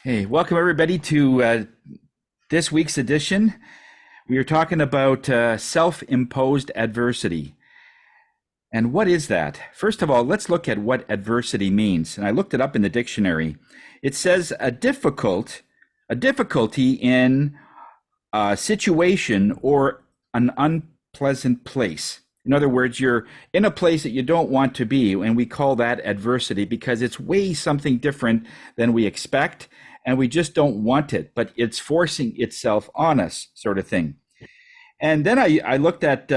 Hey, welcome everybody to this week's edition. We are talking about self-imposed adversity. And what is that? First of all, let's look at what adversity means. And I looked it up in the dictionary. It says a difficulty in a situation or an unpleasant place. In other words, you're in a place that you don't want to be, and we call that adversity because it's way something different than we expect, and we just don't want it, but it's forcing itself on us, sort of thing. And then I looked at,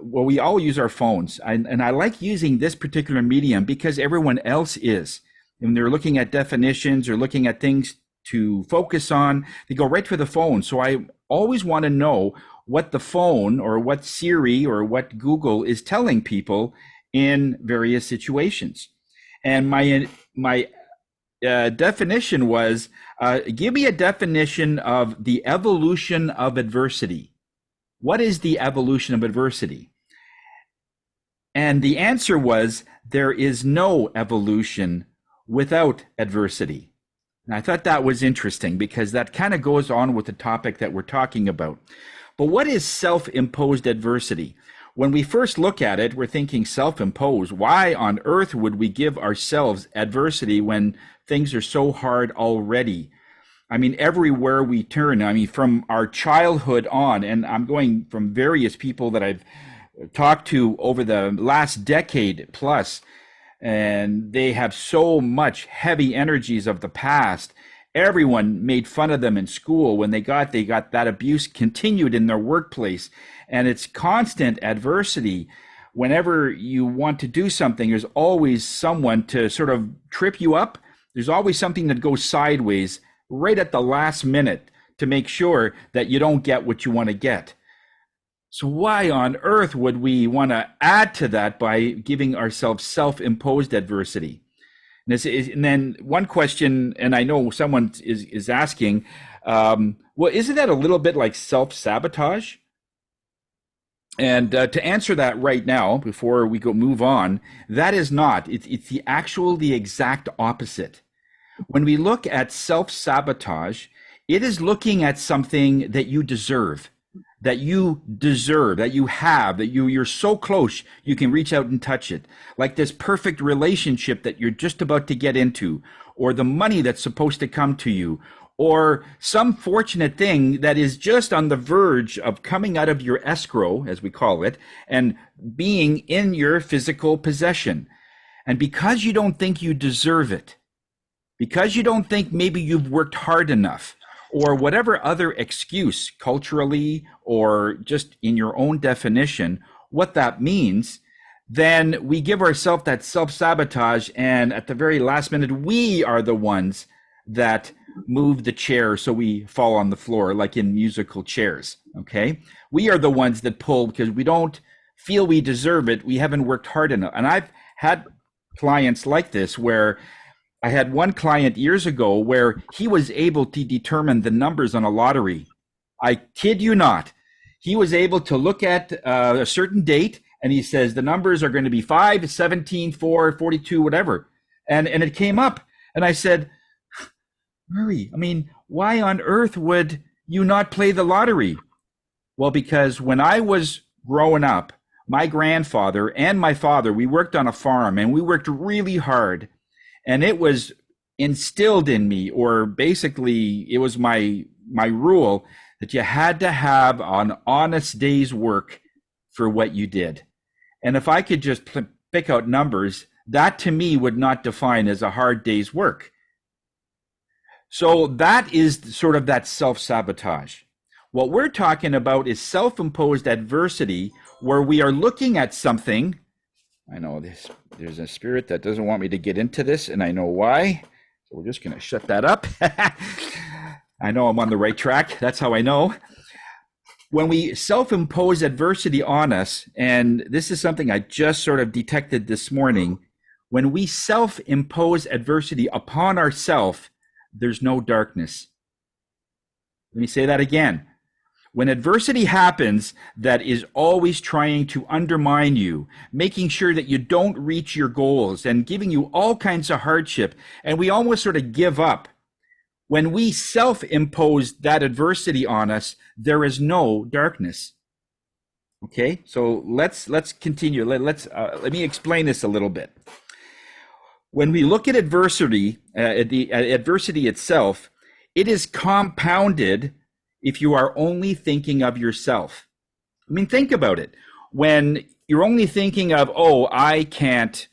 well, we all use our phones, and I like using this particular medium because everyone else is. When they're looking at definitions or looking at things to focus on, they go right for the phone. So I always want to know what the phone or what Siri or what Google is telling people in various situations. And my definition was, give me a definition of the evolution of adversity. What is the evolution of adversity? And the answer was, there is no evolution without adversity. And I thought that was interesting because that kind of goes on with the topic that we're talking about. But what is self-imposed adversity? When we first look at it, we're thinking self-imposed. Why on earth would we give ourselves adversity when things are so hard already? I mean, everywhere we turn, I mean, from our childhood on, and I'm going from various people that I've talked to over the last decade plus, and they have so much heavy energies of the past. Everyone made fun of them in school when they got that abuse continued in their workplace, and it's constant adversity. Whenever you want to do something, there's always someone to sort of trip you up. There's always something that goes sideways right at the last minute to make sure that you don't get what you want to get. So why on earth would we want to add to that by giving ourselves self-imposed adversity? And then one question, and I know someone is asking, well, isn't that a little bit like self-sabotage? And to answer that right now, before we move on, that is not. It's the exact opposite. When we look at self-sabotage, it is looking at something that you deserve, that you have, that you're so close you can reach out and touch it, like this perfect relationship that you're just about to get into, or the money that's supposed to come to you, or some fortunate thing that is just on the verge of coming out of your escrow, as we call it, and being in your physical possession. And because you don't think you deserve it, because you don't think maybe you've worked hard enough, or whatever other excuse culturally or just in your own definition, what that means, then we give ourselves that self-sabotage, and at the very last minute, we are the ones that move the chair so we fall on the floor, like in musical chairs, okay? We are the ones that pull because we don't feel we deserve it. We haven't worked hard enough. And I've had clients like this where I had one client years ago where he was able to determine the numbers on a lottery. I kid you not. He was able to look at a certain date and he says the numbers are going to be 5, 17, 4, 42, whatever. And it came up. And I said, Murray, I mean, why on earth would you not play the lottery? Well, because when I was growing up, my grandfather and my father, we worked on a farm and we worked really hard. And it was instilled in me, or basically it was my rule, that you had to have an honest day's work for what you did. And if I could just pick out numbers, that to me would not define as a hard day's work. So that is sort of that self-sabotage. What we're talking about is self-imposed adversity, where we are looking at something. I know there's a spirit that doesn't want me to get into this, and I know why. So we're just going to shut that up. I know I'm on the right track. That's how I know. When we self-impose adversity on us, and this is something I just sort of detected this morning, when we self-impose adversity upon ourselves, there's no darkness. Let me say that again. When adversity happens that is always trying to undermine you, making sure that you don't reach your goals and giving you all kinds of hardship, and we almost sort of give up, When we self-impose that adversity on us, there is no darkness. Okay, so let's continue. Let me explain this a little bit. When we look at adversity, adversity itself, it is compounded if you are only thinking of yourself. I mean, think about it. When you're only thinking of, oh, I can't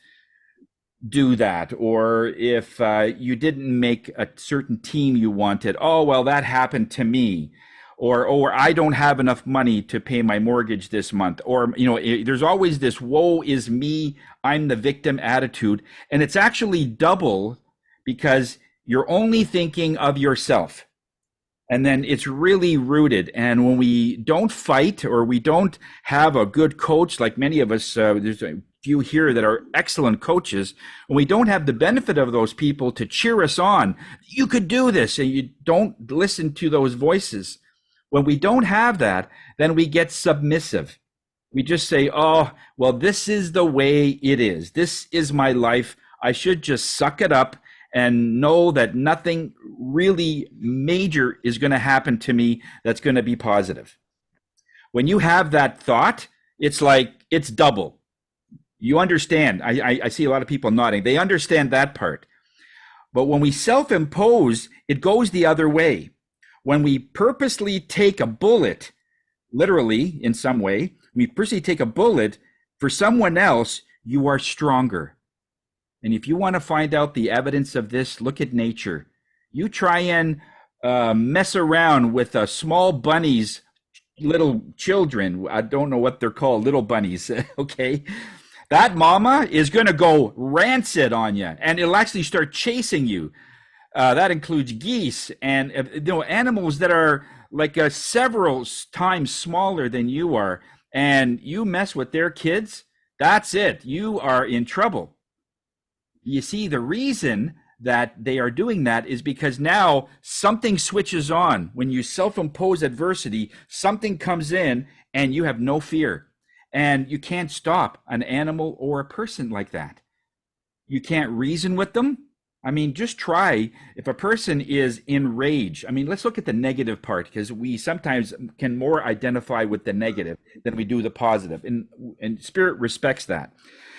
do that, or if you didn't make a certain team you wanted, oh, well, that happened to me, or I don't have enough money to pay my mortgage this month, or there's always this woe is me, I'm the victim attitude, and it's actually double because you're only thinking of yourself. And then it's really rooted. And when we don't fight, or we don't have a good coach, like many of us, there's a few here that are excellent coaches, when we don't have the benefit of those people to cheer us on, you could do this, and you don't listen to those voices. When we don't have that, then we get submissive. We just say, oh, well, this is the way it is. This is my life. I should just suck it up and know that nothing really major is going to happen to me that's going to be positive. When you have that thought, it's like it's double. You understand. I see a lot of people nodding. They understand that part. But when we self-impose, it goes the other way. When we purposely take a bullet, literally in some way, we purposely take a bullet for someone else, you are stronger. And if you want to find out the evidence of this, look at nature. You try and mess around with small bunnies, little children. I don't know what they're called, little bunnies, okay? That mama is going to go rancid on you, and it'll actually start chasing you. That includes geese and animals that are like several times smaller than you are, and you mess with their kids, that's it. You are in trouble. You see, the reason that they are doing that is because now something switches on. When you self-impose adversity, something comes in and you have no fear. And you can't stop an animal or a person like that. You can't reason with them. I mean, just try. If a person is in rage, I mean, let's look at the negative part, because we sometimes can more identify with the negative than we do the positive. And spirit respects that.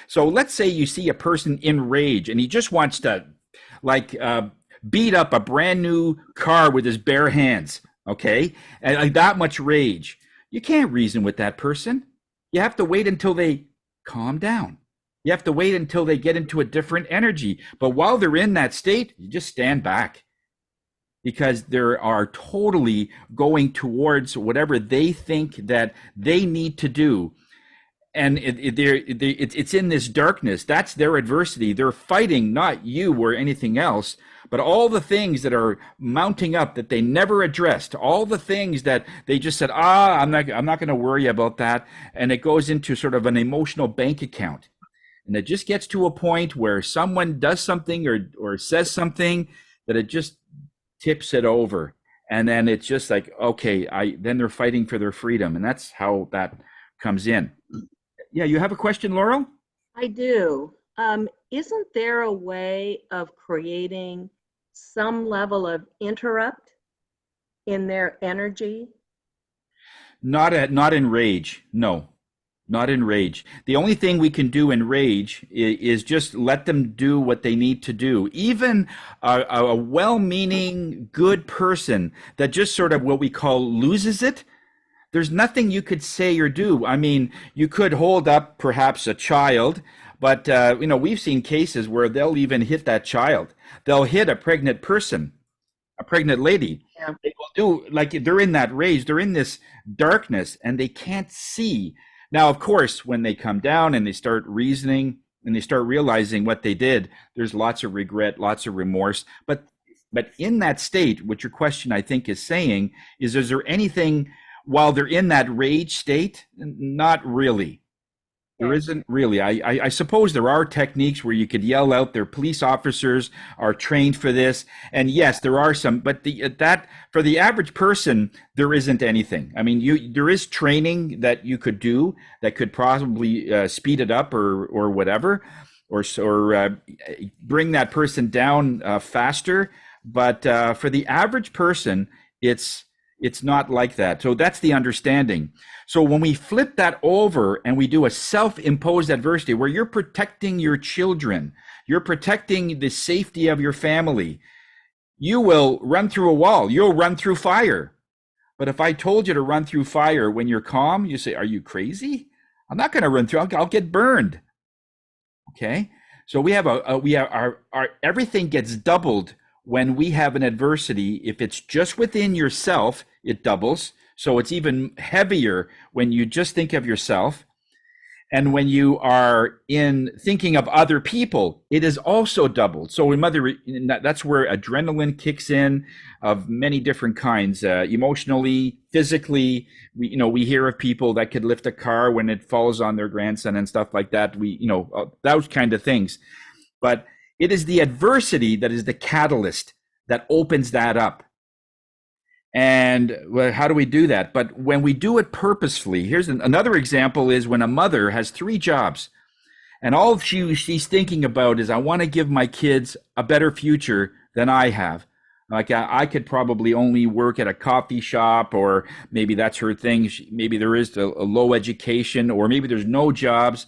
So let's say you see a person in rage and he just wants to beat up a brand new car with his bare hands, okay? And like that much rage. You can't reason with that person. You have to wait until they calm down. You have to wait until they get into a different energy. But while they're in that state, you just stand back, because they are totally going towards whatever they think that they need to do. And it's in this darkness. That's their adversity. They're fighting not you or anything else, but all the things that are mounting up that they never addressed, all the things that they just said, I'm not going to worry about that. And it goes into sort of an emotional bank account. And it just gets to a point where someone does something or says something that it just tips it over. And then it's just like, okay, then they're fighting for their freedom. And that's how that comes in. Yeah, you have a question, Laurel? I do. Isn't there a way of creating some level of interrupt in their energy? Not in rage. No, not in rage. The only thing we can do in rage is just let them do what they need to do. Even a well-meaning, good person that just sort of what we call loses it, there's nothing you could say or do. I mean, you could hold up perhaps a child, but we've seen cases where they'll even hit that child. They'll hit a pregnant person, a pregnant lady. Yeah. They will do, like, they're in that rage, they're in this darkness, and they can't see. Now, of course, when they come down and they start reasoning and they start realizing what they did, there's lots of regret, lots of remorse. But in that state, what your question, I think, is saying is there anything while they're in that rage state? Not really. There isn't really. I suppose there are techniques where you could yell out. Their police officers are trained for this, and yes, there are some. But that for the average person, there isn't anything. I mean, there is training that you could do that could probably speed it up or whatever, or bring that person down faster. But for the average person, it's it's not like that. So that's the understanding. So when we flip that over and we do a self-imposed adversity where you're protecting your children, you're protecting the safety of your family, you will run through a wall. You'll run through fire. But if I told you to run through fire when you're calm, you say, "Are you crazy? I'm not going to run through. I'll get burned." Okay. So we have we have our everything gets doubled when we have an adversity. If it's just within yourself, it doubles. So it's even heavier when you just think of yourself. And when you are in thinking of other people, it is also doubled. So that's where adrenaline kicks in of many different kinds, emotionally, physically. We hear of people that could lift a car when it falls on their grandson and stuff like that. Those kind of things. But it is the adversity that is the catalyst that opens that up. And well, how do we do that? But when we do it purposefully, here's another example is when a mother has 3 jobs and all she's thinking about is, I want to give my kids a better future than I have. Like I could probably only work at a coffee shop, or maybe that's her thing. Maybe there is a low education, or maybe there's no jobs.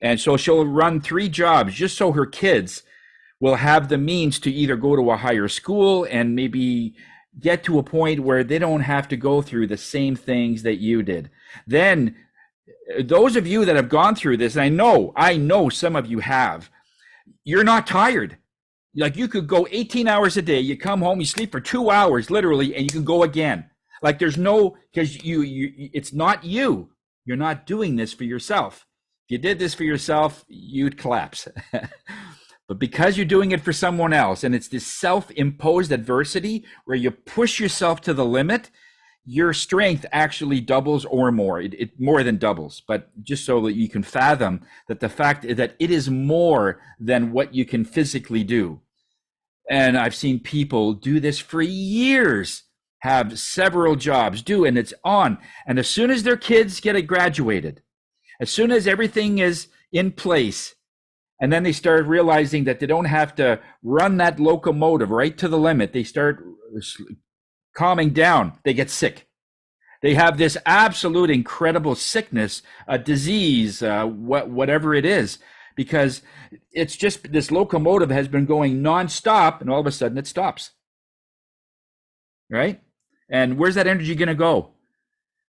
And so she'll run 3 jobs just so her kids will have the means to either go to a higher school and maybe get to a point where they don't have to go through the same things that you did. Then those of you that have gone through this, I know some of you have, you're not tired. Like you could go 18 hours a day, you come home, you sleep for 2 hours literally, and you can go again. Like there's no, because it's not you. You're not doing this for yourself. If you did this for yourself, you'd collapse. But because you're doing it for someone else, and it's this self-imposed adversity where you push yourself to the limit, your strength actually doubles or more. It more than doubles. But just so that you can fathom that the fact is that it is more than what you can physically do. And I've seen people do this for years, have several jobs, and it's on. And as soon as their kids get graduated, as soon as everything is in place, and then they start realizing that they don't have to run that locomotive right to the limit. They start calming down. They get sick. They have this absolute incredible sickness, a disease, whatever it is, because it's just this locomotive has been going nonstop, and all of a sudden it stops. Right? And where's that energy going to go?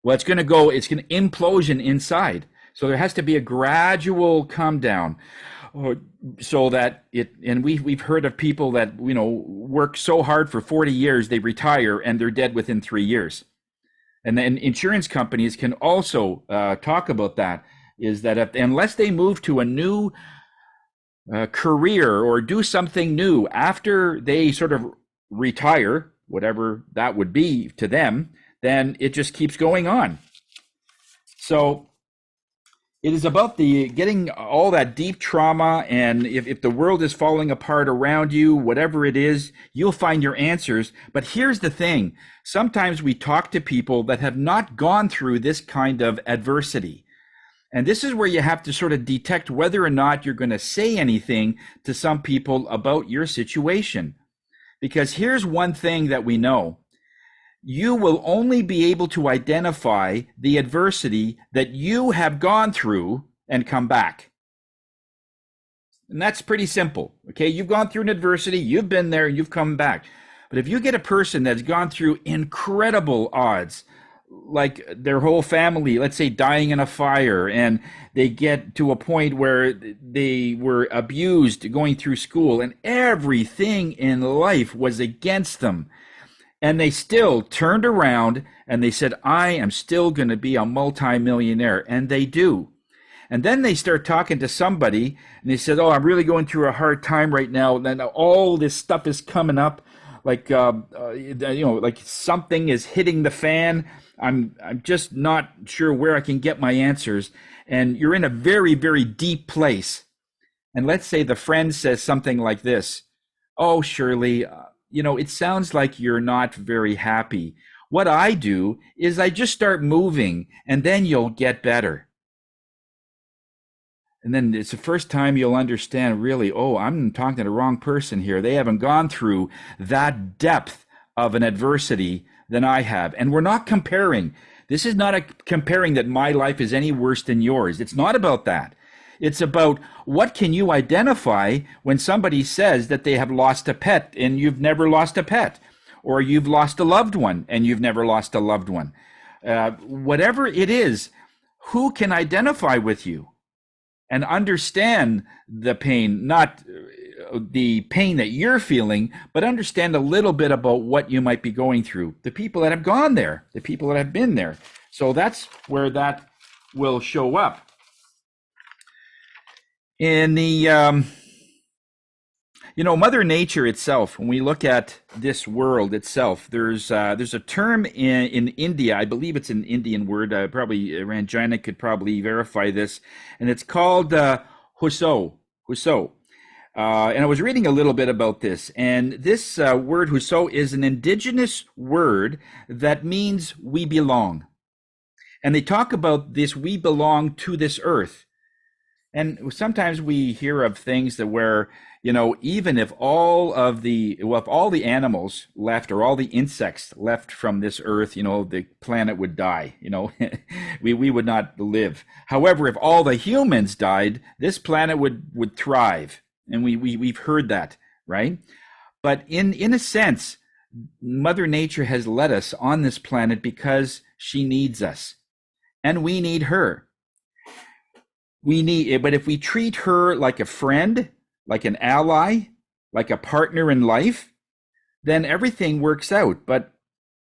Well, it's going to implosion inside. So there has to be a gradual calm down. So that we've heard of people that work so hard for 40 years, they retire and they're dead within 3 years. And then insurance companies can also talk about that, is that unless they move to a new career or do something new after they sort of retire, whatever that would be to them, then it just keeps going on. So it is about getting all that deep trauma, and if the world is falling apart around you, whatever it is, you'll find your answers. But here's the thing. Sometimes we talk to people that have not gone through this kind of adversity. And this is where you have to sort of detect whether or not you're going to say anything to some people about your situation. Because here's one thing that we know. You will only be able to identify the adversity that you have gone through and come back. And that's pretty simple. Okay, you've gone through an adversity, you've been there, you've come back. But if you get a person that's gone through incredible odds, like their whole family, let's say, dying in a fire, and they get to a point where they were abused going through school, and everything in life was against them, and they still turned around and they said, I am still going to be a multimillionaire. And they do. And then they start talking to somebody and they said, oh, I'm really going through a hard time right now. And then all this stuff is coming up, like, like something is hitting the fan. I'm just not sure where I can get my answers. And you're in a very, very deep place. And let's say the friend says something like this. Oh, Shirley, it sounds like you're not very happy. What I do is I just start moving, and then you'll get better. And then it's the first time you'll understand really, oh, I'm talking to the wrong person here. They haven't gone through that depth of an adversity than I have. And we're not comparing. This is not a comparing that my life is any worse than yours. It's not about that. It's about what can you identify when somebody says that they have lost a pet and you've never lost a pet, or you've lost a loved one and you've never lost a loved one. Whatever it is, who can identify with you and understand the pain, not the pain that you're feeling, but understand a little bit about what you might be going through. The people that have gone there, the people that have been there. So that's where that will show up. In the, Mother Nature itself, when we look at this world itself, there's a term in India, I believe it's an Indian word, probably Ranjana could probably verify this, and it's called huso. And I was reading a little bit about this, and this word huso is an indigenous word that means we belong. And they talk about this, we belong to this earth. And sometimes we hear of things that where, even if if all the animals left or all the insects left from this earth, the planet would die, we would not live. However, if all the humans died, this planet would thrive. And we've heard that, right? But in a sense, Mother Nature has led us on this planet because she needs us and we need her. But if we treat her like a friend, like an ally, like a partner in life, then everything works out. But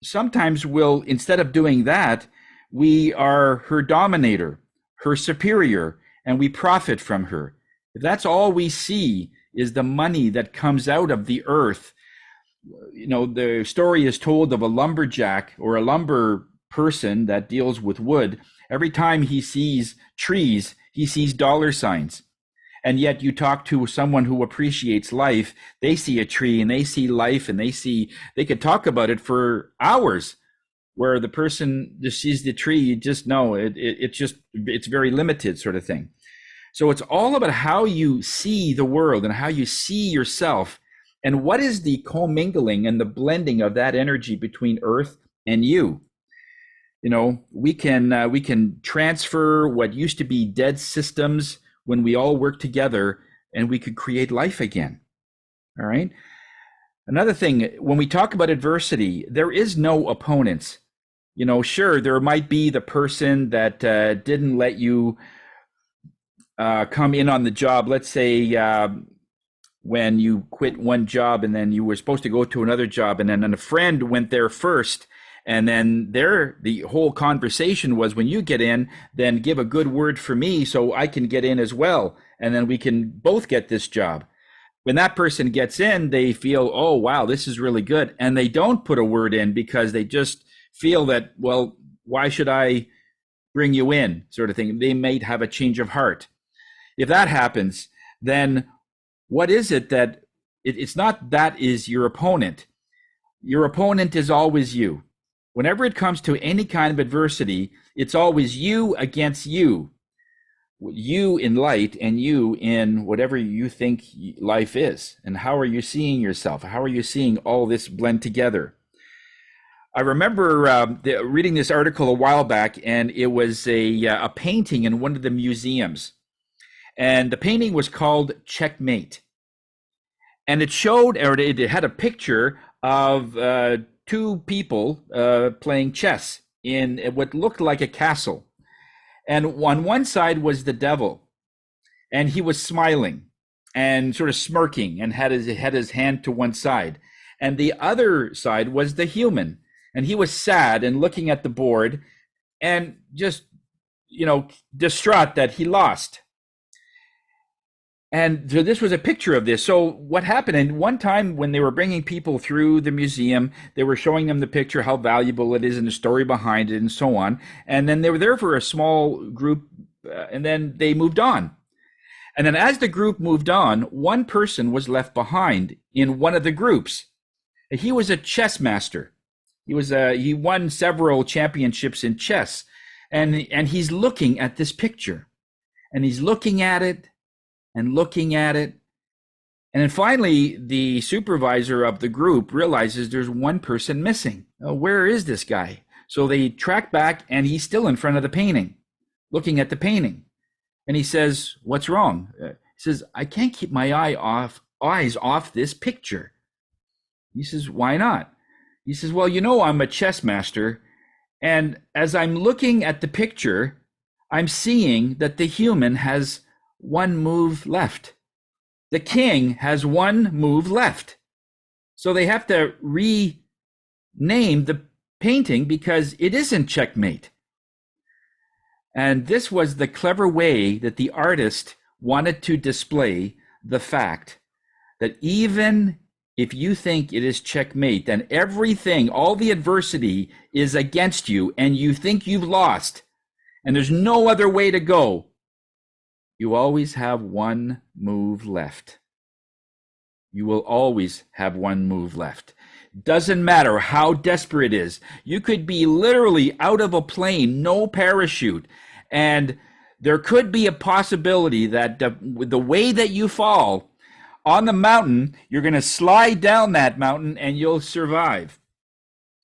sometimes instead of doing that, we are her dominator, her superior, and we profit from her. If that's all we see is the money that comes out of the earth, the story is told of a lumberjack or a lumber person that deals with wood. Every time he sees trees, he sees dollar signs. And yet you talk to someone who appreciates life, they see a tree and they see life and they could talk about it for hours. Where the person just sees the tree, you just know it's very limited sort of thing. So it's all about how you see the world and how you see yourself, and what is the commingling and the blending of that energy between earth and you. We can transfer what used to be dead systems when we all work together, and we could create life again. All right. Another thing, when we talk about adversity, there is no opponents. Sure, there might be the person that didn't let you come in on the job. Let's say when you quit one job and then you were supposed to go to another job, and then a friend went there first. And then the whole conversation was, when you get in, then give a good word for me so I can get in as well. And then we can both get this job. When that person gets in, they feel, oh, wow, this is really good. And they don't put a word in because they just feel that, well, why should I bring you in, sort of thing. They might have a change of heart. If that happens, then what is it that it's not that is your opponent. Your opponent is always you. Whenever it comes to any kind of adversity, it's always you against you. You in light and you in whatever you think life is. And how are you seeing yourself? How are you seeing all this blend together? I remember reading this article a while back, and it was a painting in one of the museums. And the painting was called Checkmate. And it showed, or it had a picture of two people playing chess in what looked like a castle. And on one side was the devil, and he was smiling and sort of smirking and had his hand to one side. And the other side was the human, and he was sad and looking at the board and just, distraught that he lost. And so this was a picture of this. So what happened, and one time when they were bringing people through the museum, they were showing them the picture, how valuable it is and the story behind it and so on. And then they were there for a small group, and then they moved on. And then as the group moved on, one person was left behind in one of the groups. He was a chess master. He won several championships in chess. And he's looking at this picture. And he's looking at it and looking at it. And then finally, the supervisor of the group realizes there's one person missing. Oh, where is this guy? So they track back, and he's still in front of the painting, looking at the painting. And he says, "What's wrong?" He says, "I can't keep my eyes off this picture." He says, "Why not?" He says, "Well, I'm a chess master. And as I'm looking at the picture, I'm seeing that the human has one move left. The king has one move left. So they have to rename the painting because it isn't checkmate." And this was the clever way that the artist wanted to display the fact that even if you think it is checkmate, then everything, all the adversity is against you, and you think you've lost, and there's no other way to go, you always have one move left. You will always have one move left. Doesn't matter how desperate it is. You could be literally out of a plane, no parachute, and there could be a possibility that the way that you fall on the mountain, you're going to slide down that mountain and you'll survive.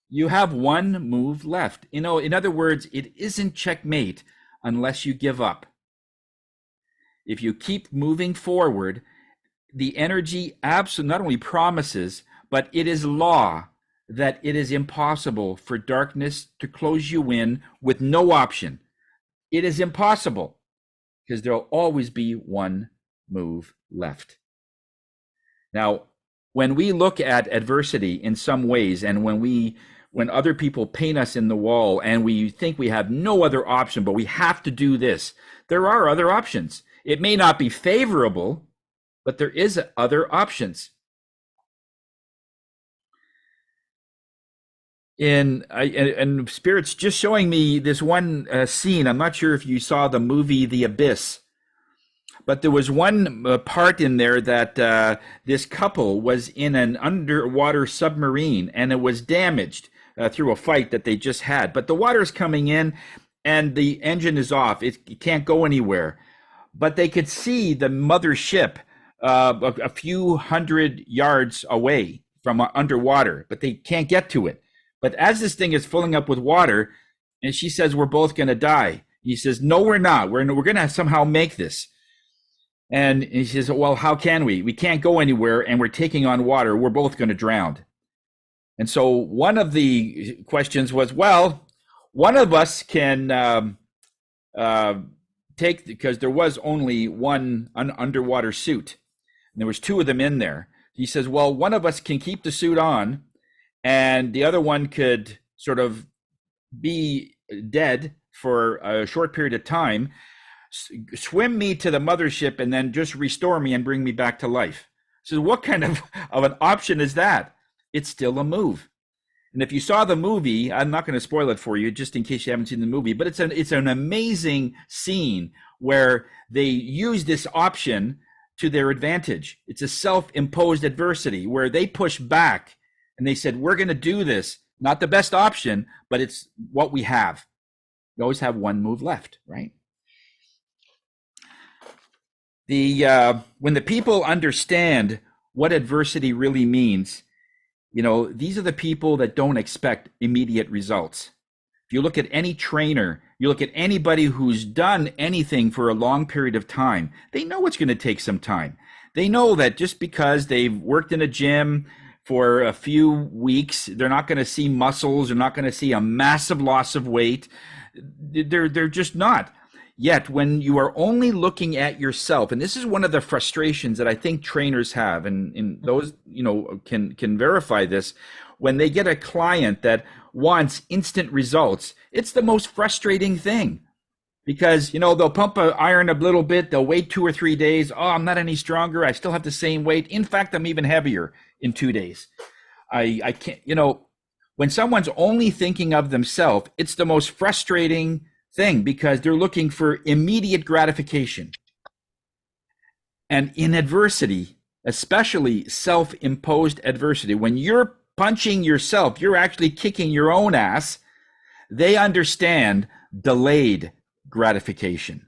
You have one move left. In other words, it isn't checkmate unless you give up. If you keep moving forward, the energy absolutely not only promises, but it is law that it is impossible for darkness to close you in with no option. It is impossible because there'll always be one move left. Now, when we look at adversity in some ways, and when other people paint us in the wall and we think we have no other option, but we have to do this, there are other options. It may not be favorable, but there is other options. And Spirit's just showing me this one scene. I'm not sure if you saw the movie The Abyss, but there was one part in there that this couple was in an underwater submarine, and it was damaged through a fight that they just had. But the water's coming in, and the engine is off. It can't go anywhere. But they could see the mother ship a few hundred yards away from underwater, but they can't get to it. But as this thing is filling up with water, and she says, "We're both going to die." He says, "No, we're not. We're going to somehow make this." And he says, "Well, how can we? We can't go anywhere, and we're taking on water. We're both going to drown." And so one of the questions was, well, one of us can take, because there was only one underwater suit, and there was two of them in there. He says, well, one of us can keep the suit on, and the other one could sort of be dead for a short period of time, swim me to the mothership, and then just restore me and bring me back to life. So what kind of an option is that? It's still a move. And if you saw the movie, I'm not going to spoil it for you, just in case you haven't seen the movie, but it's an amazing scene where they use this option to their advantage. It's a self-imposed adversity where they push back and they said, we're going to do this. Not the best option, but it's what we have. You always have one move left, right? When the people understand what adversity really means, these are the people that don't expect immediate results. If you look at any trainer, you look at anybody who's done anything for a long period of time, they know it's going to take some time. They know that just because they've worked in a gym for a few weeks, they're not going to see muscles, they're not going to see a massive loss of weight. They're just not. Yet when you are only looking at yourself, and this is one of the frustrations that I think trainers have, and those can verify this, when they get a client that wants instant results, it's the most frustrating thing, because they'll pump iron a little bit, they'll wait 2 or 3 days. Oh, I'm not any stronger, I still have the same weight. In fact, I'm even heavier in 2 days. I can't. When someone's only thinking of themselves, it's the most frustrating thing, because they're looking for immediate gratification. And in adversity, especially self-imposed adversity, when you're punching yourself, you're actually kicking your own ass. They understand delayed gratification.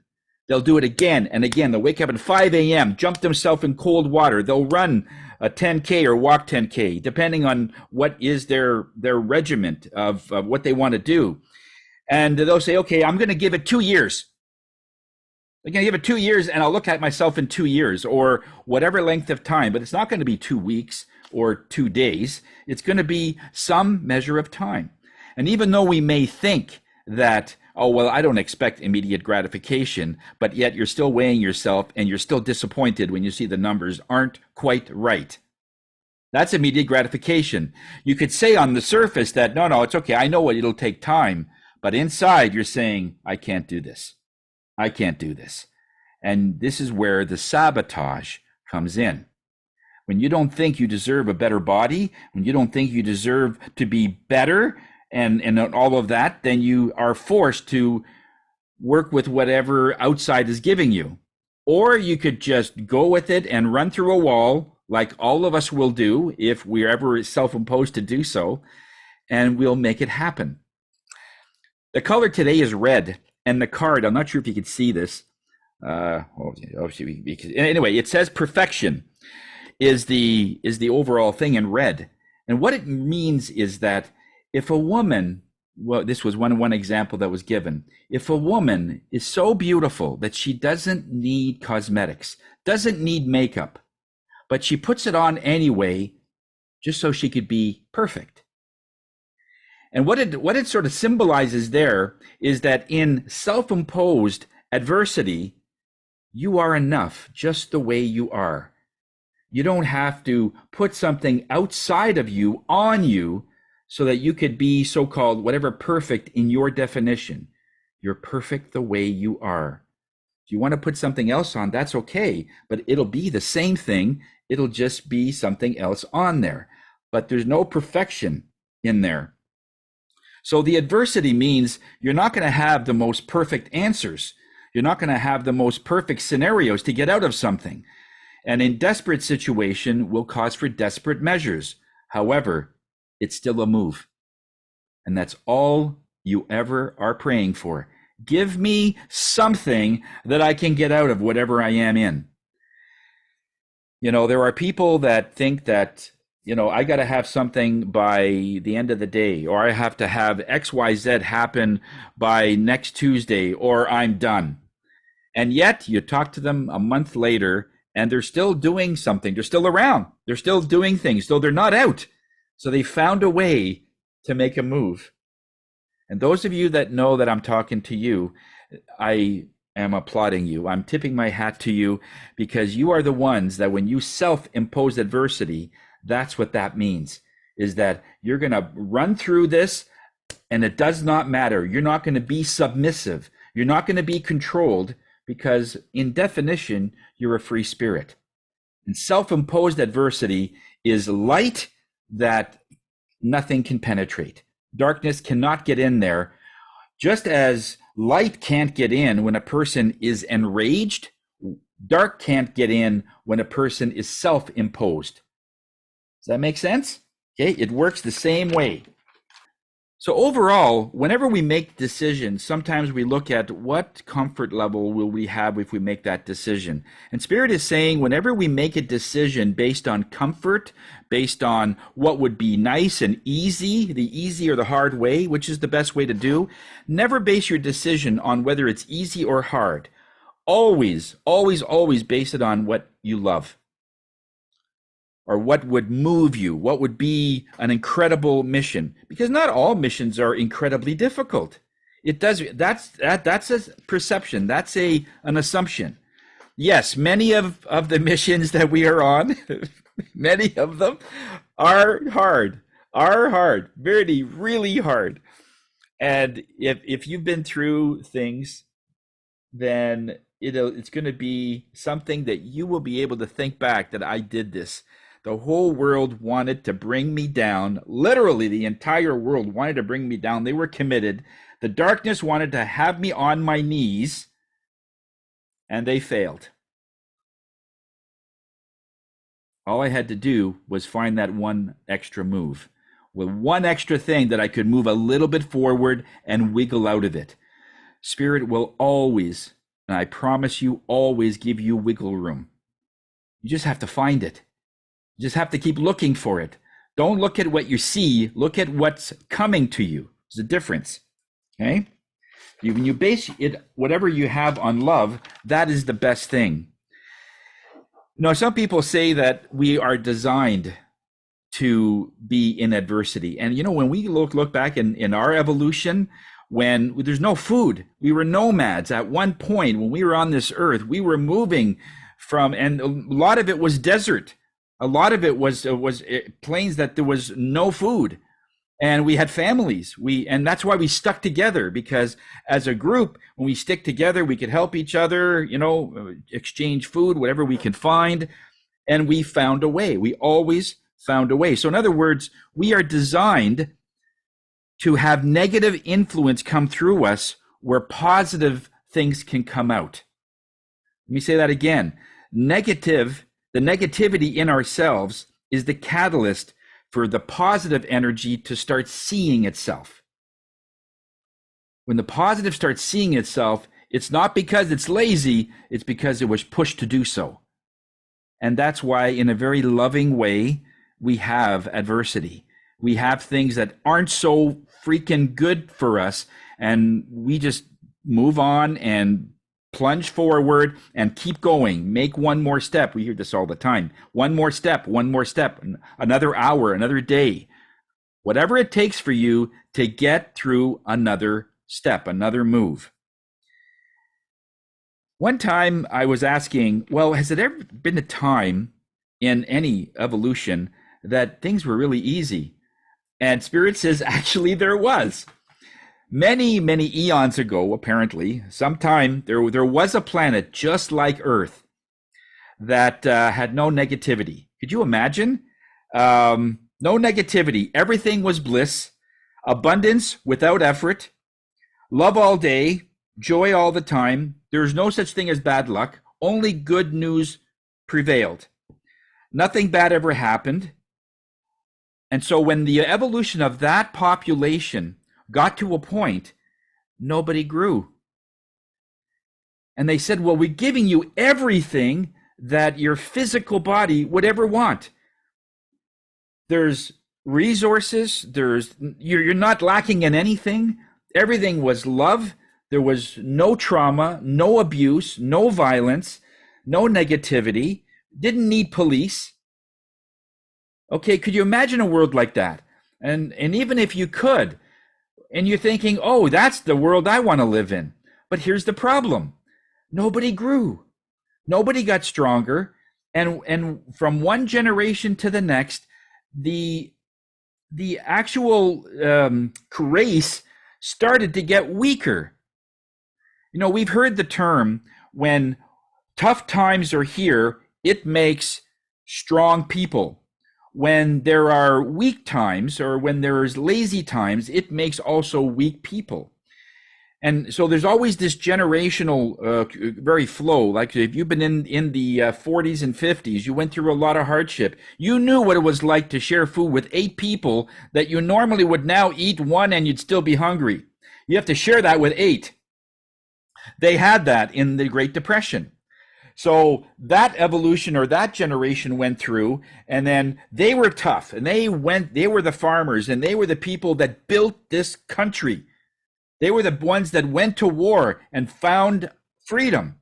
They'll do it again and again. They'll wake up at 5 a.m., jump themselves in cold water. They'll run a 10K or walk 10K, depending on what is their regiment of what they want to do. And they'll say, okay, I'm going to give it 2 years. I'm going to give it 2 years, and I'll look at myself in 2 years or whatever length of time. But it's not going to be 2 weeks or 2 days. It's going to be some measure of time. And even though we may think that, oh, well, I don't expect immediate gratification, but yet you're still weighing yourself and you're still disappointed when you see the numbers aren't quite right. That's immediate gratification. You could say on the surface that, no, it's okay. I know it'll take time. But inside you're saying, I can't do this. I can't do this. And this is where the sabotage comes in. When you don't think you deserve a better body, when you don't think you deserve to be better, and all of that, then you are forced to work with whatever outside is giving you. Or you could just go with it and run through a wall, like all of us will do if we're ever self-imposed to do so, and we'll make it happen. The color today is red, and the card, I'm not sure if you can see this. Anyway, it says perfection is the overall thing in red. And what it means is that if a woman, well, this was one example that was given. If a woman is so beautiful that she doesn't need cosmetics, doesn't need makeup, but she puts it on anyway, just so she could be perfect. And what it sort of symbolizes there is that in self-imposed adversity, you are enough just the way you are. You don't have to put something outside of you on you so that you could be so-called whatever perfect in your definition. You're perfect the way you are. If you want to put something else on, that's okay, but it'll be the same thing. It'll just be something else on there. But there's no perfection in there. So the adversity means you're not going to have the most perfect answers. You're not going to have the most perfect scenarios to get out of something. And in desperate situation will cause for desperate measures. However, it's still a move. And that's all you ever are praying for. Give me something that I can get out of whatever I am in. You know, there are people that think that, you know, I got to have something by the end of the day, or I have to have XYZ happen by next Tuesday, or I'm done. And yet you talk to them a month later and they're still doing something. They're still around. They're still doing things, though they're not out. So they found a way to make a move. And those of you that know that I'm talking to you, I am applauding you. I'm tipping my hat to you because you are the ones that when you self-impose adversity, that's what that means, is that you're going to run through this and it does not matter. You're not going to be submissive. You're not going to be controlled because in definition, you're a free spirit. And self-imposed adversity is light that nothing can penetrate. Darkness cannot get in there. Just as light can't get in when a person is enraged, dark can't get in when a person is self-imposed. Does that make sense? Okay, it works the same way. So overall, whenever we make decisions, sometimes we look at what comfort level will we have if we make that decision. And Spirit is saying whenever we make a decision based on comfort, based on what would be nice and easy, the easy or the hard way, which is the best way to do, never base your decision on whether it's easy or hard. Always, always, always base it on what you love. Or what would move you, what would be an incredible mission. Because not all missions are incredibly difficult. That's a perception, that's an assumption. Yes, many of the missions that we are on, many of them are hard, really, really hard. And if you've been through things, then it's going to be something that you will be able to think back that I did this. The whole world wanted to bring me down. Literally, the entire world wanted to bring me down. They were committed. The darkness wanted to have me on my knees, and they failed. All I had to do was find that one extra move, with one extra thing that I could move a little bit forward and wiggle out of it. Spirit will always and I promise you, always give you wiggle room. You just have to find it. You just have to keep looking for it. Don't look at what you see, look at what's coming to you. There's a difference. Okay? When you base it, whatever you have on love, that is the best thing. Some people say that we are designed to be in adversity. And when we look back in our evolution, when there's no food, we were nomads. At one point, when we were on this earth, we were moving from, and a lot of it was desert. A lot of it was plains that there was no food, and we had families. And that's why we stuck together, because as a group, when we stick together, we could help each other, exchange food, whatever we could find, and we found a way. We always found a way. So in other words, we are designed to have negative influence come through us where positive things can come out. Let me say that again. The negativity in ourselves is the catalyst for the positive energy to start seeing itself. When the positive starts seeing itself, it's not because it's lazy, it's because it was pushed to do so. And that's why, in a very loving way, we have adversity. We have things that aren't so freaking good for us, and we just move on and plunge forward and keep going. Make one more step. We hear this all the time. One more step, another hour, another day. Whatever it takes for you to get through another step, another move. One time I was asking, well, has it ever been a time in any evolution that things were really easy? And Spirit says, actually, there was. Many, many eons ago, apparently, sometime there was a planet just like Earth that had no negativity. Could you imagine? No negativity. Everything was bliss, abundance without effort, love all day, joy all the time. There's no such thing as bad luck. Only good news prevailed. Nothing bad ever happened. And so when the evolution of that population got to a point, nobody grew. And they said, well, we're giving you everything that your physical body would ever want. There's resources, you're not lacking in anything. Everything was love. There was no trauma, no abuse, no violence, no negativity, didn't need police. Okay, could you imagine a world like that? And even if you could, and you're thinking, oh, that's the world I want to live in. But here's the problem. Nobody grew. Nobody got stronger. And from one generation to the next, the actual race started to get weaker. We've heard the term, when tough times are here, it makes strong people. When there are weak times, or when there's lazy times, it makes also weak people. And so there's always this generational very flow. Like if you've been in the 40s and 50s, you went through a lot of hardship. You knew what it was like to share food with 8 people that you normally would now eat one and you'd still be hungry. You have to share that with 8. They had that in the Great Depression. So that evolution, or that generation, went through, and then they were tough, and they were the farmers, and they were the people that built this country. They were the ones that went to war and found freedom.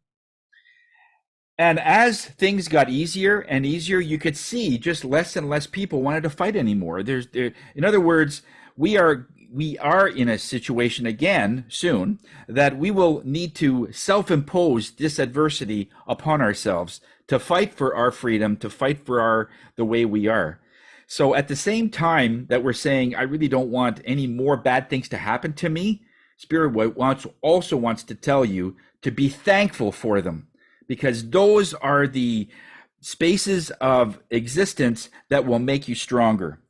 And as things got easier and easier, you could see just less and less people wanted to fight anymore. In other words, we are in a situation again soon that we will need to self-impose this adversity upon ourselves to fight for our freedom, to fight for the way we are. So at the same time that we're saying, I really don't want any more bad things to happen to me, Spirit also wants to tell you to be thankful for them, because those are the spaces of existence that will make you stronger.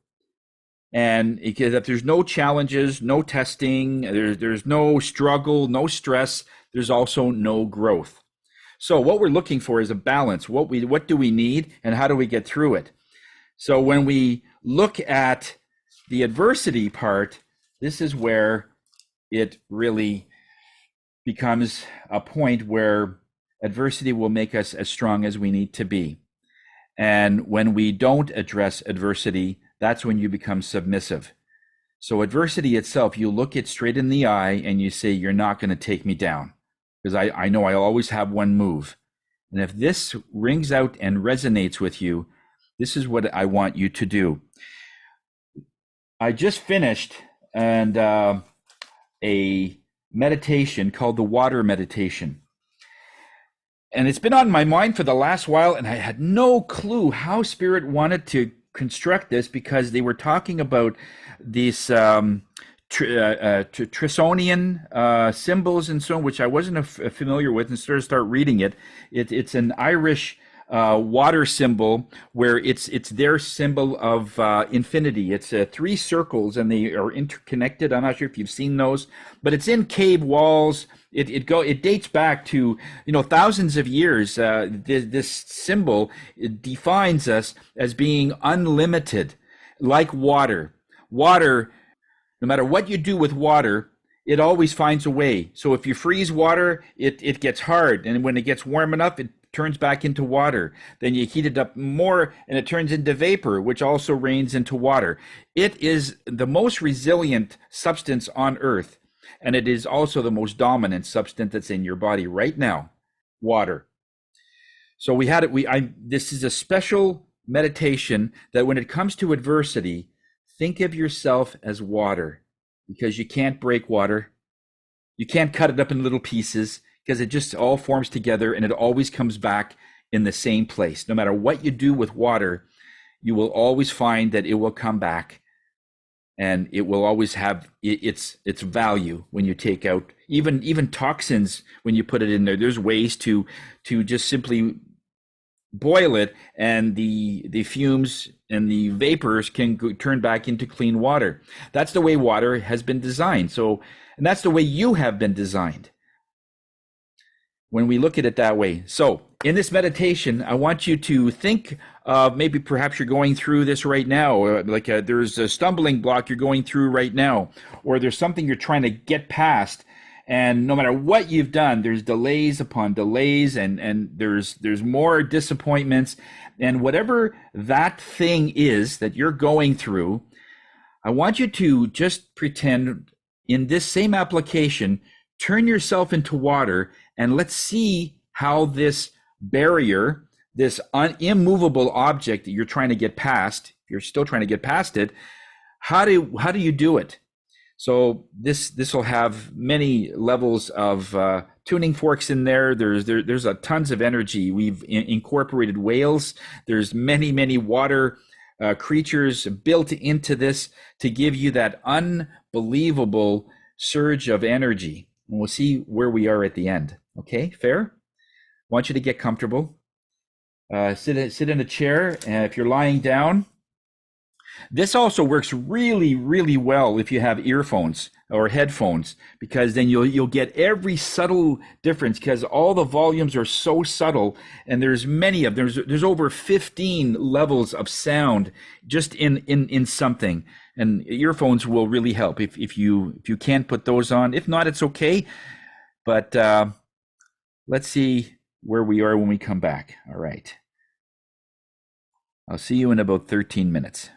And because if there's no challenges, no testing, there's no struggle, no stress, there's also no growth. So what we're looking for is a balance. What do we need, and how do we get through it? So when we look at the adversity part, this is where it really becomes a point where adversity will make us as strong as we need to be. And when we don't address adversity, that's when you become submissive. So adversity itself, you look it straight in the eye and you say, you're not going to take me down, because I know I always have one move. And if this rings out and resonates with you, this is what I want you to do. I just finished a meditation called the water meditation. And it's been on my mind for the last while, and I had no clue how Spirit wanted to construct this, because they were talking about these Trisonian symbols and so on, which I wasn't familiar with, and started reading it. It's an Irish water symbol, where it's their symbol of infinity. It's 3 circles, and they are interconnected. I'm not sure if you've seen those, but it's in cave walls. It dates back to thousands of years. This symbol, it defines us as being unlimited, like water. Water, no matter what you do with water, it always finds a way. So if you freeze water, it gets hard, and when it gets warm enough, it turns back into water. Then you heat it up more and it turns into vapor, which also rains into water. It is the most resilient substance on earth, and it is also the most dominant substance that's in your body right now, water. So this is a special meditation that when it comes to adversity, think of yourself as water, because you can't break water. You can't cut it up in little pieces, because it just all forms together and it always comes back in the same place. No matter what you do with water, you will always find that it will come back, and it will always have its value when you take out even toxins. When you put it in there, there's ways to just simply boil it, and the fumes and the vapors can turn back into clean water. That's the way water has been designed. And that's the way you have been designed, when we look at it that way. So in this meditation, I want you to think of maybe perhaps you're going through this right now, or there's a stumbling block you're going through right now, or there's something you're trying to get past. And no matter what you've done, there's delays upon delays, and there's more disappointments. And whatever that thing is that you're going through, I want you to just pretend in this same application, turn yourself into water, and let's see how this barrier, this immovable object that you're trying to get past, you're still trying to get past it, how do you do it? So this will have many levels of tuning forks in there. There's a tons of energy. We've incorporated whales. There's many water creatures built into this to give you that unbelievable surge of energy. And we'll see where we are at the end. Okay, fair? I want you to get comfortable. Sit in a chair. If you're lying down, this also works really well if you have earphones or headphones, because then you'll get every subtle difference, because all the volumes are so subtle, and there's over 15 levels of sound just in something. And earphones will really help if you can't put those on. If not, it's okay. But let's see where we are when we come back. All right. I'll see you in about 13 minutes.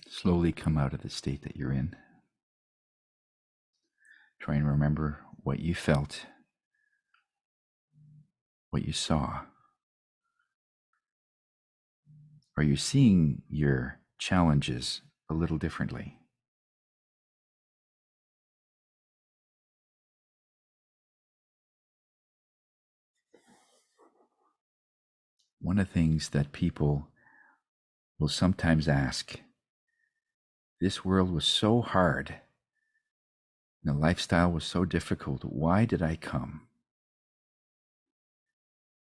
Slowly come out of the state that you're in. Try and remember what you felt, what you saw. Are you seeing your challenges a little differently? One of the things that people will sometimes ask, this world was so hard, the lifestyle was so difficult, why did I come?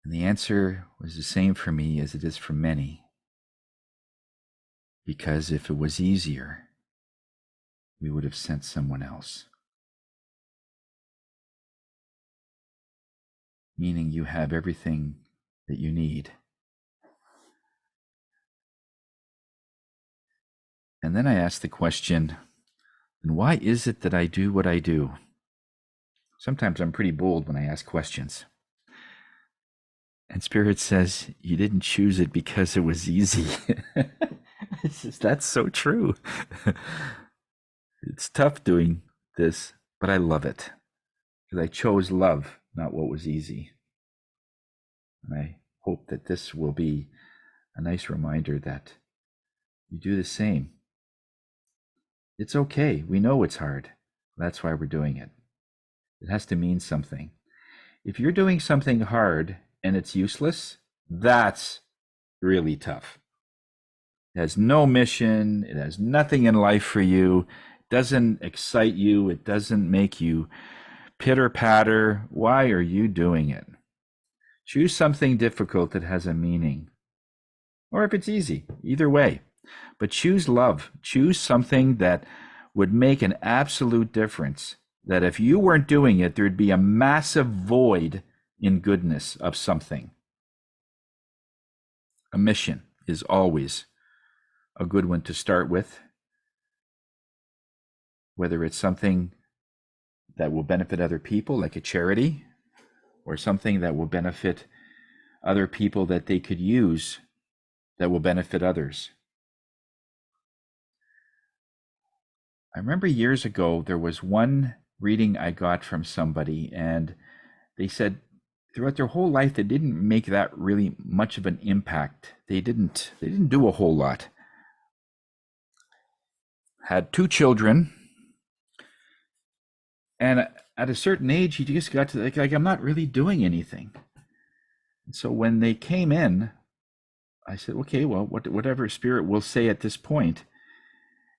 And the answer was the same for me as it is for many. Because if it was easier, we would have sent someone else. Meaning you have everything that you need. And then I asked the question, and why is it that I do what I do? Sometimes I'm pretty bold when I ask questions. And Spirit says, you didn't choose it because it was easy. That's so true. It's tough doing this, but I love it. Because I chose love, not what was easy. And I hope that this will be a nice reminder that you do the same. It's okay. We know it's hard. That's why we're doing it. It has to mean something. If you're doing something hard and it's useless, that's really tough. It has no mission. It has nothing in life for you. It doesn't excite you. It doesn't make you pitter patter. Why are you doing it? Choose something difficult that has a meaning. Or if it's easy, either way. But choose love. Choose something that would make an absolute difference. That if you weren't doing it, there'd be a massive void in goodness of something. A mission is always a good one to start with. Whether it's something that will benefit other people, like a charity, or something that will benefit other people that they could use that will benefit others. I remember years ago, there was one reading I got from somebody, and they said throughout their whole life, they didn't make that really much of an impact. They didn't do a whole lot. Had 2 children, and at a certain age, he just got to like I'm not really doing anything. And so when they came in, I said, okay, well, whatever Spirit will say at this point.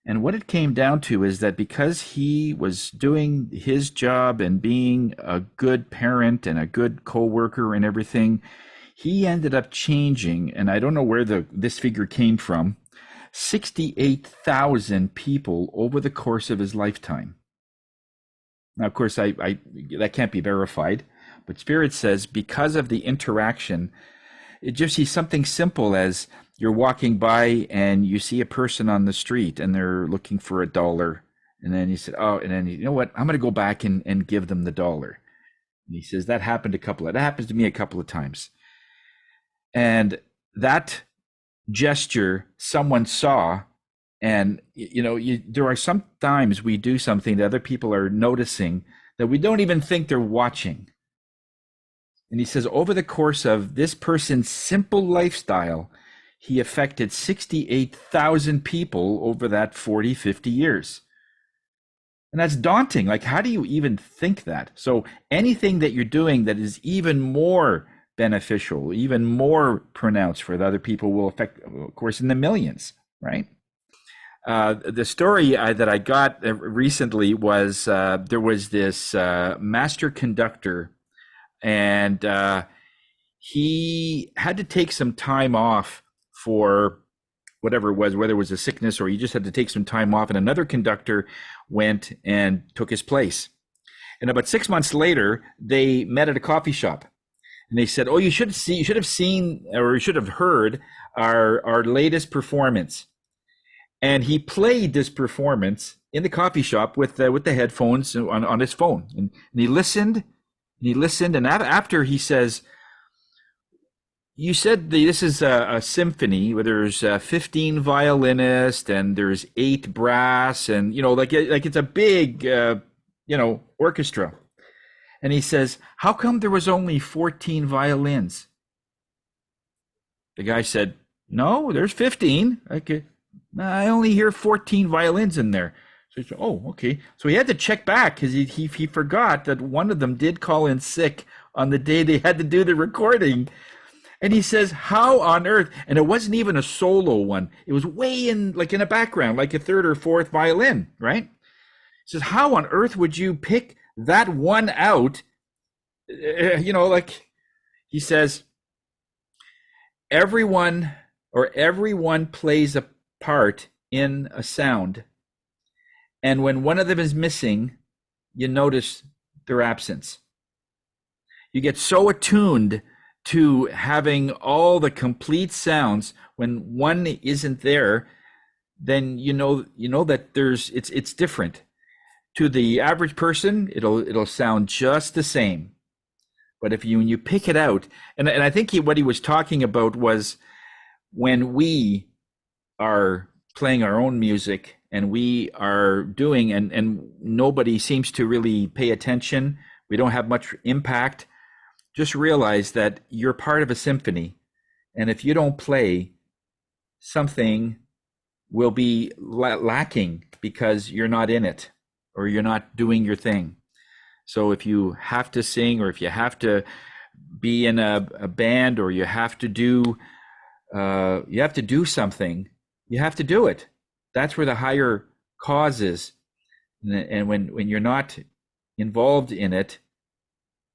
And what it came down to is that because he was doing his job and being a good parent and a good co-worker and everything, he ended up changing, and I don't know where this figure came from, 68,000 people over the course of his lifetime. Now, of course, I that can't be verified, but Spirit says because of the interaction, it just sees something simple as you're walking by and you see a person on the street and they're looking for $1. And then he said, oh, and then, you know what? I'm going to go back and give them the $1. And he says, that happens to me a couple of times. And that gesture someone saw, and, there are some times we do something that other people are noticing that we don't even think they're watching. And he says, over the course of this person's simple lifestyle, he affected 68,000 people over that 40, 50 years. And that's daunting. Like, how do you even think that? So anything that you're doing that is even more beneficial, even more pronounced for the other people will affect, of course, in the millions, right? The story that I got recently was there was this master conductor, and he had to take some time off for whatever it was, whether it was a sickness or he just had to take some time off, and another conductor went and took his place. And about 6 months later, they met at a coffee shop, and they said, "Oh, you should have seen, or you should have heard our latest performance." And he played this performance in the coffee shop with the headphones on his phone, and he listened, and after he says, you said this is a symphony where there's 15 violinists and there's 8 brass and like it's a big orchestra. And he says, "How come there was only 14 violins?" The guy said, "No, there's 15. Okay, I only hear 14 violins in there." So he said, "Oh, okay." So he had to check back because he forgot that one of them did call in sick on the day they had to do the recording. And he says, "How on earth?" And it wasn't even a solo one. It was way in, like in a background, like a third or fourth violin, right? He says, "How on earth would you pick that one out?" Like he says, everyone plays a part in a sound. And when one of them is missing, you notice their absence. You get so attuned to having all the complete sounds. When one isn't there, then you know that it's different. To the average person, it'll sound just the same. But when you pick it out, and I think what he was talking about was when we are playing our own music and we are doing, and nobody seems to really pay attention, we don't have much impact, just realize that you're part of a symphony. And if you don't play, something will be lacking because you're not in it or you're not doing your thing. So if you have to sing, or if you have to be in a band, or you have to do something, you have to do it. That's where the higher cause is. And when you're not involved in it,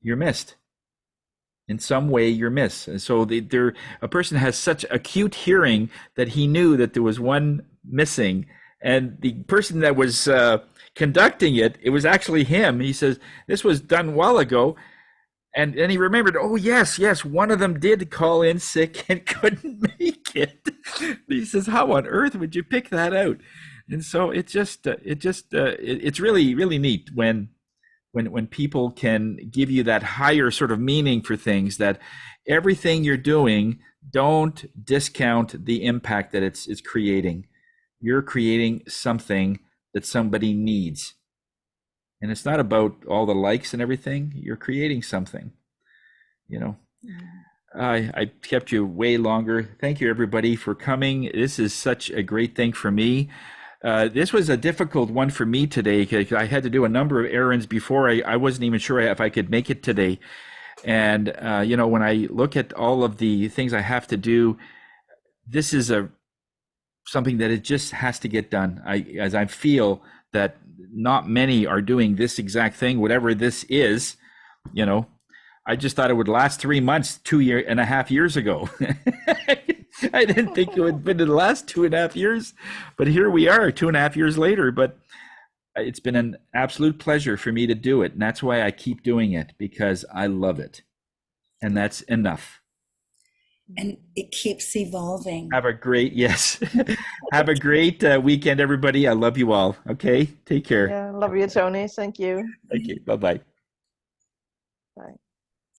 you're missed. In some way, you're missed. And so a person has such acute hearing that he knew that there was one missing, and the person that was conducting it was actually him. He says, "This was done a while ago." And then he remembered, "Oh, yes, one of them did call in sick and couldn't make it." He says, "How on earth would you pick that out?" And so it's really, really neat when people can give you that higher sort of meaning for things, that everything you're doing, don't discount the impact that it's creating. You're creating something that somebody needs. And it's not about all the likes and everything. You're creating something, I kept you way longer. Thank you, everybody, for coming. This is such a great thing for me. This was a difficult one for me today because I had to do a number of errands before. I wasn't even sure if I could make it today. And, when I look at all of the things I have to do, this is something that it just has to get done. As I feel that not many are doing this exact thing, whatever this is. I just thought it would last 3 months, 2.5 years ago. I didn't think it would been in the last 2.5 years, but here we are 2.5 years later. But it's been an absolute pleasure for me to do it. And that's why I keep doing it, because I love it. And that's enough. And it keeps evolving. Have a great weekend, everybody. I love you all. Okay, take care. Yeah, love you, Tony. Thank you. Thank you. Bye-bye. Bye.